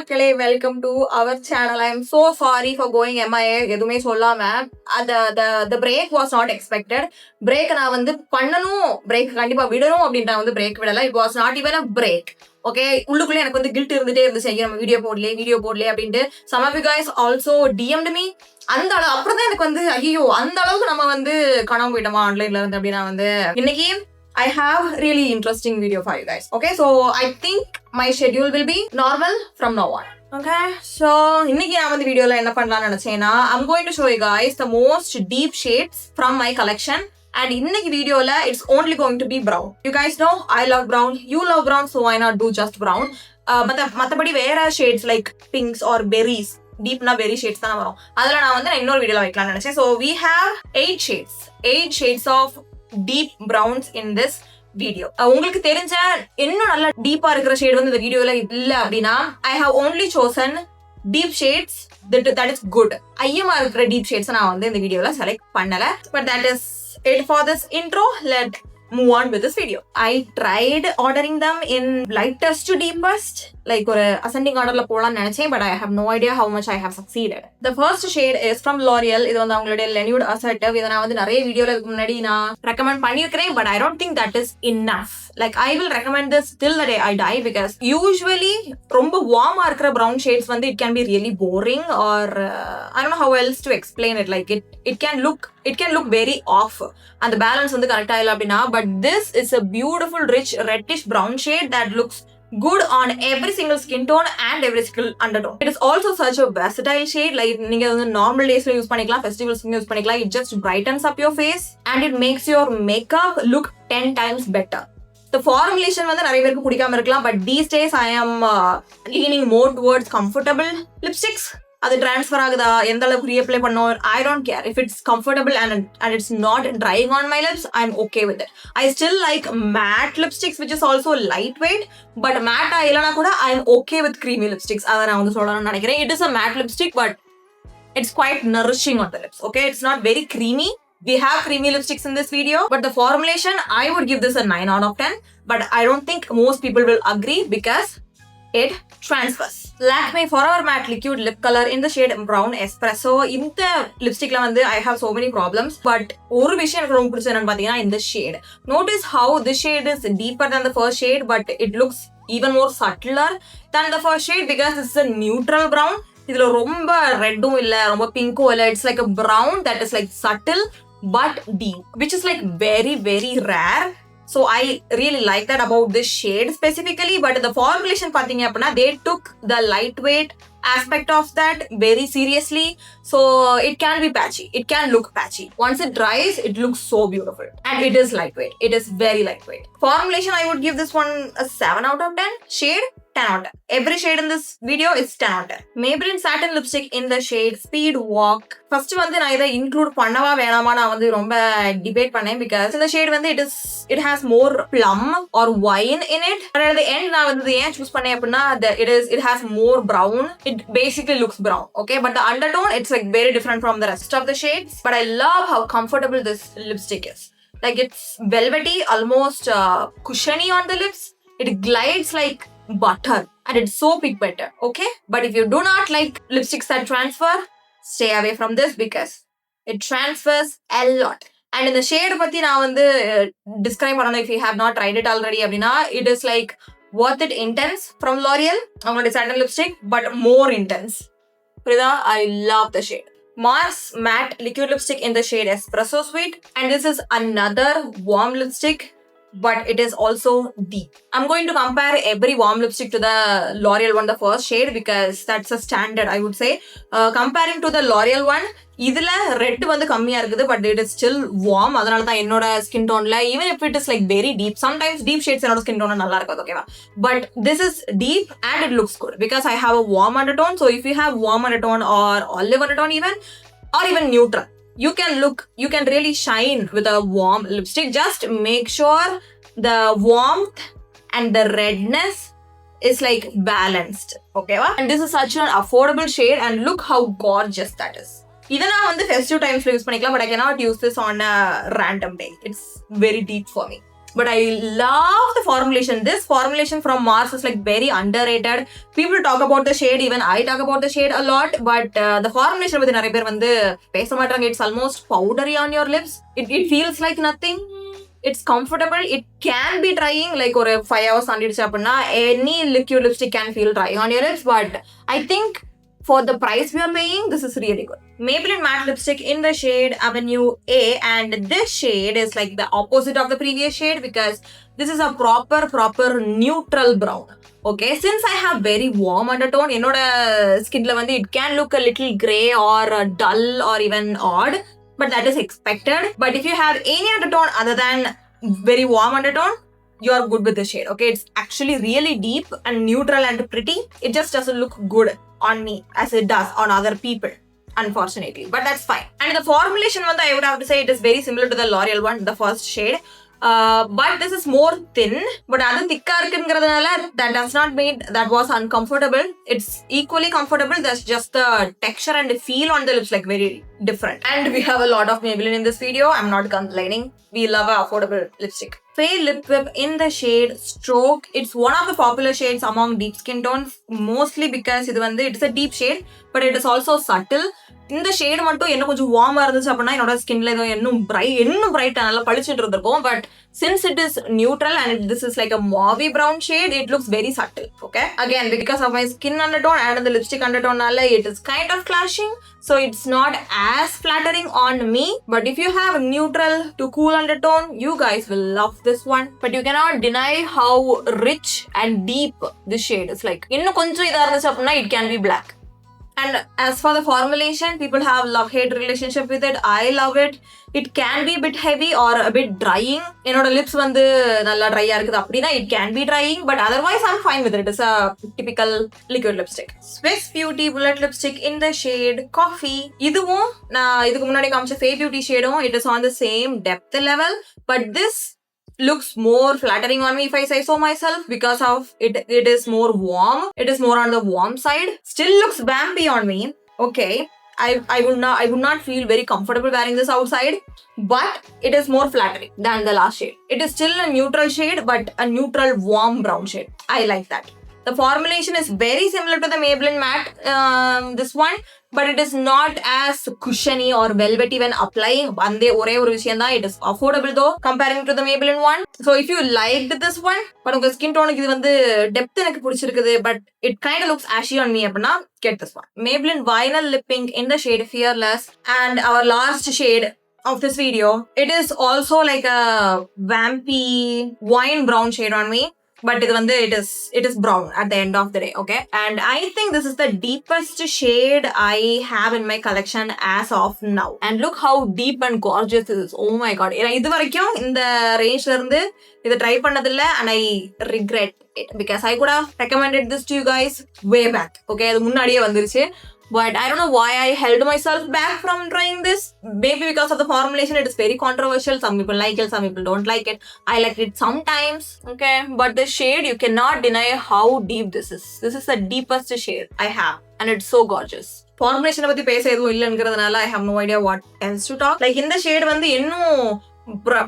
மக்களே, welcome to our channel. I am so sorry for going MIA. எதுவுமே சொல்லாம the break was not expected. Break நான் வந்து பண்ணணும், break கண்டிப்பா விடணும் அப்படின்ற வந்து break விடல. It was not even a break. Okay, உள்ளுக்குள்ளே எனக்கு வந்து கில்ட் இருந்துட்டே இருந்துச்சு, நம்ம வீடியோ போடலே அப்படின்ட்டு. Some of you guys also DM'd me. அந்த அளவு அப்புறம் தான் எனக்கு வந்து ஐயோ அந்த அளவுக்கு நம்ம வந்து காணாம போயிட்டோமா ஆன்லைன்ல இருந்து அப்படின்னா வந்து இன்னைக்கு I have really interesting video for you guys. Okay, so I think my schedule will be normal from now on. Okay, so இன்னைக்கு நான் வந்து வீடியோல என்ன பண்ணலாம்னு நினைச்சேன்னா I'm going to show you guys the most deep shades from my collection. And இன்னைக்கு வீடியோல it's only going to be brown. You guys know I love brown, you love brown, so why not do just brown? மத்தபடி வேற shades like pinks or berries, deepனா berry shades தான் வரும். அதெல்லாம் நான் வந்து இன்னொரு வீடியோல வைக்கலாம்னு நினைச்சேன். So we have 8 shades of deep browns in this video. உங்களுக்கு தெரிஞ்ச இன்னும் நல்ல டீப்பா இருக்கிற ஷேட் வந்து இந்த வீடியோல இல்ல அப்படின்னா I have only chosen deep shades that is good. ஐயமா இருக்கிற deep shades நான் வந்து இந்த வீடியோல செலக்ட் பண்ணல. But that is it for this intro. Let's move on with this video. I tried ordering them in lightest to deepest, like ஒரு ascending orderல போலாம்னு நினைச்சேன், but I have no idea how much I have succeeded. The first shade is from Loreal. இது வந்து அவங்களுடைய Nude Assertive. இதை நான் வந்து நிறைய வீடியோல இதுக்கு முன்னாடி நான் ரெக்கமெண்ட் பண்ணியிருக்கிறேன், but I don't think that is enough. Like I will recommend this till the day I die because usually ரொம்ப warm-ஆ இருக்கிற brown shades வந்து it can be really boring or I don't know how else to explain it. Like it can look very off and the balance வந்து கரெக்டா இல்ல அப்படின்னா, but this is a beautiful rich reddish brown shade that looks good on every single skin tone and every single undertone. It is also such a versatile shade. Like நீங்க வந்து normal daysல use பண்ணிக்கலாம், festivals use பண்ணிக்கலாம். It just brightens up your face and it makes your makeup look 10 times better. The formulation வந்து நிறைய பேருக்கு பிடிக்காம இருக்கலாம், but these days I am leaning more towards comfortable lipsticks. அது ட்ரான்ஸ்ஃபர் ஆகுதா, எந்த அளவுக்கு ரீஅப்ளை பண்ணோம், I don't care. If it's comfortable and it's not drying on my lips, I'm okay with it. I still like matte lipsticks which is also lightweight, but matte இல்லனா கூட I'm okay with creamy lipsticks. அத நான் வந்து சொல்லணும்னு நினைக்கிறேன். It is a matte lipstick but it's quite nourishing on the lips. Okay, it's not very creamy. We have creamy lipsticks in this video, but the formulation I would give this a 9 out of 10, but I don't think most people will agree because it transfers. Lakme Forever Matte Liquid Lip Color in the shade Brown Espresso. இந்த லிப்ஸ்டிக்ல வந்து I have so many problems, but ஒரு விஷயம் எனக்கு ரொம்ப பிடிச்சது என்னன்னு பார்த்தீங்கன்னா இந்த shade. Notice how this shade is deeper than the first shade, but it looks even more subtler than the first shade because it's a neutral brown. இதுல ரொம்ப ரெட்டும் இல்ல, ரொம்ப பிங்க்கும் இல்ல. It's like a brown that is like subtle but deep, which is like very very rare. So I really like that about this shade specifically, but the formulation பார்த்தீங்க அப்படின்னா they took the lightweight aspect of that very seriously, so it can be patchy, it can look patchy. Once it dries it looks so beautiful and it is lightweight, it is very lightweight. Formulation I would give this one a 7 out of 10. Shade 10 out of 10. Every shade in this video is 10 out of 10. Maybelline satin lipstick in the shade Speed Walk. First வந்து நான் இதை include பண்ணவா வேணாமா நான் வந்து ரொம்ப debate பண்ணேன் because இந்த ஷேட் வந்து it has more plum or wine in it, but at the end நான் வந்து ஏன் சூஸ் பண்ணேன் அப்படின்னா it has more brown. It basically looks brown, okay, but the undertone it's like very different from the rest of the shades. But I love how comfortable this lipstick is. Like it's velvety, almost cushiony on the lips. It glides like butter and it's so pigmented, okay, but if you do not like lipsticks that transfer, stay away from this because it transfers a lot. And in the shade பத்தி நான் வந்து describe பண்ணணும், if you have not tried it already அப்படின்னா it is like worth it intense from L'Oreal, அவங்களுடைய satin lipstick, but more intense. புரியுதா? I love the shade. Mars Matte Liquid Lipstick in the shade Espresso Sweet, and this is another warm lipstick but it is also deep. I'm going to compare every warm lipstick to the L'Oreal one, the first shade, because that's a standard I would say. Comparing to the L'Oreal one, இதுல red வந்து கம்மியா இருக்குது but it is still warm. அதனால தான் என்னோட skin டோன்ல even if it is like very deep, sometimes deep shades என்னோட skin டோன்ல நல்லா இருக்காது, ஓகேவா, but this is deep and it looks good because I have a warm undertone. So if you have warm undertone or olive undertone even neutral, you can really shine with a warm lipstick. Just make sure the warmth and the redness is like balanced, okay va? And this is such an affordable shade and look how gorgeous that is. இதை நான் வந்து festive timesல use பண்ணிக்கலாம், but I cannot use this on a random day. It's very deep for me. but I love the formulation. This formulation from Mars is like very underrated. People talk about the shade, even I talk about the shade a lot, but the formulation பத்தி நிறைய பேர் வந்து பேச மாட்டாங்க. It's almost powdery on your lips. It feels like nothing. It's comfortable. It can be drying, like ஒரு 5 hours ஆண்டிடுச்சு அப்படின்னா any liquid lipstick can feel drying on your lips, but I think for the price we are paying, this is really good. Maybelline matte lipstick in the shade Avenue A, and this shade is like the opposite of the previous shade because this is a proper neutral brown. Okay, since I have very warm undertone, enoda skin la vandu it can look a little gray or dull or even odd, but that is expected. But if you have any undertone other than very warm undertone, you are good with the shade. Okay, it's actually really deep and neutral and pretty. It just doesn't look good on me as it does on other people, unfortunately, but that's fine. And the formulation one, I would have to say it is very similar to the Loreal one, the first shade, but this is more thin, but adu thicka irukkuradanaala that does not mean that was uncomfortable. It's equally comfortable. There's just the texture and the feel on the lips like very different. And we have a lot of Maybelline in this video. I'm not complaining. We love an affordable lipstick. Fair Lip Whip in the shade Stroke. It's one of the popular shades among deep skin tones, mostly because it's a deep shade, but it is also subtle. இந்த shade மட்டும் என்ன கொஞ்சம் வார்மா இருந்துச்சு அப்படின்னா என்னோட ஸ்கின்ல ஏதோ இன்னும் பிரைட்டா நல்லா பளிச்சுட்டு இருந்திருக்கும். But since it is neutral and this is like a mauve brown shade, it looks very subtle. Okay, again because of my skin undertone and the lipstick undertone nalla it is kind of clashing, so it's not as flattering on me. But if you have neutral to cool undertone, you guys will love this one. But you cannot deny how rich and deep this shade is. Like இன்னும் கொஞ்சம் இதா இருந்துச்சு அப்படின்னா it can be black. And as for the formulation, people have love-hate relationship with it. I love it. It can be a bit heavy or a bit drying. என்னோட lips வந்து நல்லா ட்ரையா இருக்குது அப்படின்னா it can be drying, but otherwise I'm fine with it. It's a typical liquid lipstick. Swiss Beauty Bullet Lipstick in the shade Coffee. இதுவும் நான் இதுக்கு முன்னாடி காமிச்ச Fair Beauty shadeம் it is on the same depth level, but this looks more flattering on me if I say so myself because of it is more warm. It is more on the warm side. Still looks vampy on me. Okay, I would not feel very comfortable wearing this outside, but it is more flattering than the last shade. It is still a neutral shade, but a neutral warm brown shade. I like that. The formulation is very similar to the Maybelline matte, this one, but it is not as cushiony or velvety when applying. Bande ore oru vishayam da, it is affordable though comparing to the Maybelline one. So if you liked this one, but unga skin tone ku idu vandu depth enakku pidichirukku, but it kind of looks ashy on me appadina, get this one. Maybelline Vinyl Lip Pink in the shade Fearless, and our last shade of this video, it is also like a vampy wine brown shade on me. But it is brown at the end of the day. Okay, and I think this is the deepest shade I have in my collection as of now. And look how deep and gorgeous it is. Oh my god, இது வரைக்கும் இந்த ரேஞ்ச்ல இருந்து இத try பண்ணதில்ல, and I regret it because I could have recommended this to you guys way back. Okay, அது முன்னாடியே வந்துருச்சு. But I don't know why I held myself back from trying this. Maybe because of the formulation, it is very controversial. Some people like it, some people don't like it. I like it sometimes. Okay, but the shade, you cannot deny how deep this is. This is the deepest shade I have, and it's so gorgeous. Formulation பத்தி பேச எதுவும் இல்லைங்கிறதுனால I have no idea what else to talk. Like இந்த shade வந்து இன்னும்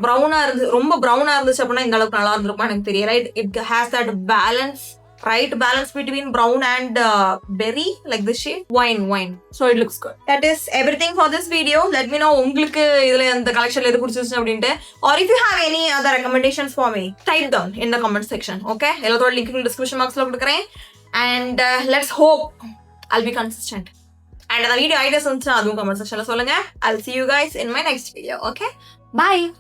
ப்ரௌனா இருந்து ரொம்ப ப்ரௌனா இருந்துச்சு அப்படின்னா இந்த அளவுக்கு நல்லா இருந்திருக்கும் எனக்கு தெரியல. It has that balance between brown and berry, like this shade wine, so it looks good. That is everything for this video. Let me know உங்களுக்கு இதுல இந்த கலெக்ஷன்ல எது பிடிச்சிருச்சு அப்படினு, or if you have any other recommendations for me, type down in the comment section. Okay, எல்லாத்தோட link description boxல கொடுக்கிறேன், and let's hope I'll be consistent. And the video ideas இருந்துச்சுன்னா அதுவும் comment sectionல சொல்லுங்க. I'll see you guys in my next video. Okay, bye.